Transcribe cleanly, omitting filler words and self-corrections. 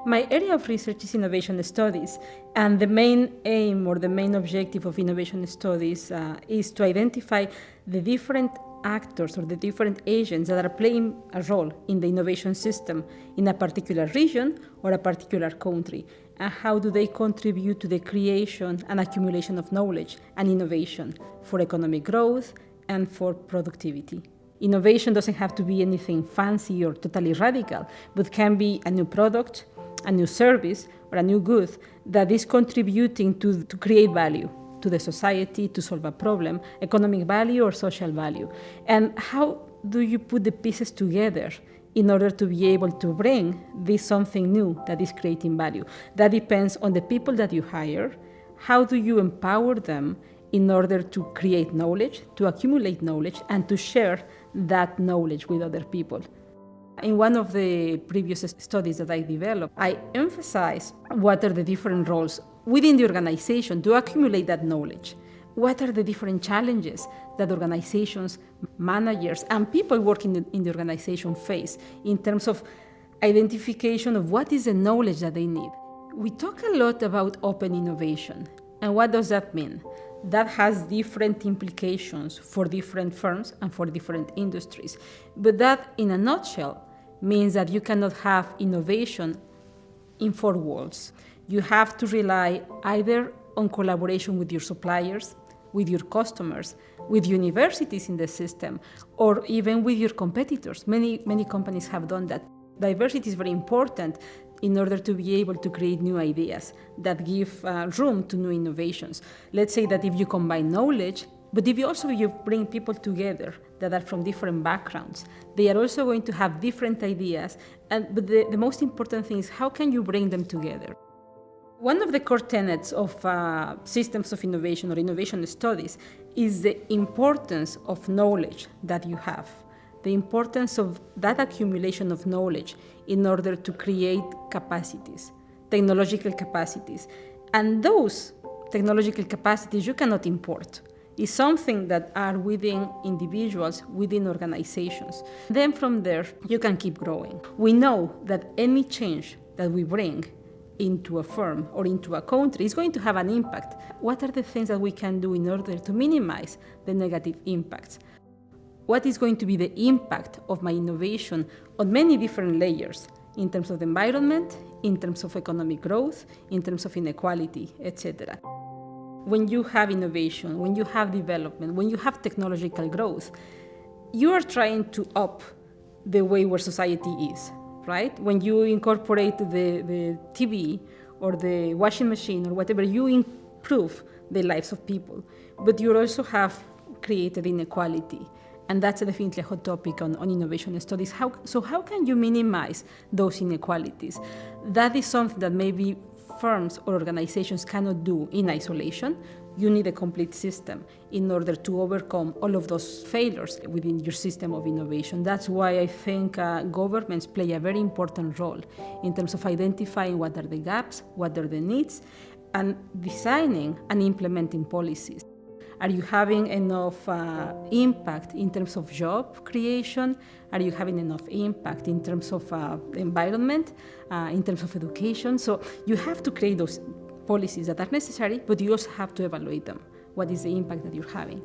My area of research is innovation studies, and the main aim or the main objective of innovation studies is to identify the different actors or the different agents that are playing a role in the innovation system in a particular region or a particular country, and how do they contribute to the creation and accumulation of knowledge and innovation for economic growth and for productivity. Innovation doesn't have to be anything fancy or totally radical, but can be a new product, a new service, or a new good that is contributing to create value to the society, to solve a problem, economic value or social value. And how do you put the pieces together in order to be able to bring this something new that is creating value? That depends on the people that you hire. How do you empower them in order to create knowledge, to accumulate knowledge, and to share that knowledge with other people? In one of the previous studies that I developed, I emphasized what are the different roles within the organization to accumulate that knowledge. What are the different challenges that organizations, managers, and people working in the organization face in terms of identification of what is the knowledge that they need? We talk a lot about open innovation. And what does that mean? That has different implications for different firms and for different industries. But that, in a nutshell, means that you cannot have innovation in four walls. You have to rely either on collaboration with your suppliers, with your customers, with universities in the system, or even with your competitors. Many companies have done that. Diversity is very important in order to be able to create new ideas that give room to new innovations. Let's say that if you combine knowledge, but if you bring people together that are from different backgrounds, they are also going to have different ideas. But the most important thing is, how can you bring them together? One of the core tenets of systems of innovation or innovation studies is the importance of knowledge that you have, the importance of that accumulation of knowledge in order to create capacities, technological capacities. And those technological capacities you cannot import. It's something that are within individuals, within organizations. Then from there, you can keep growing. We know that any change that we bring into a firm or into a country is going to have an impact. What are the things that we can do in order to minimize the negative impacts? What is going to be the impact of my innovation on many different layers in terms of the environment, in terms of economic growth, in terms of inequality, etc. When you have innovation, when you have development, when you have technological growth, you are trying to up the way where society is, right? When you incorporate the TV or the washing machine or whatever, you improve the lives of people. But you also have created inequality. And that's definitely a hot topic on innovation studies. How can you minimize those inequalities? That is something that maybe firms or organizations cannot do in isolation. You need a complete system in order to overcome all of those failures within your system of innovation. That's why I think governments play a very important role in terms of identifying what are the gaps, what are the needs, and designing and implementing policies. Are you having enough impact in terms of job creation? Are you having enough impact in terms of environment, in terms of education? So you have to create those policies that are necessary, but you also have to evaluate them. What is the impact that you're having?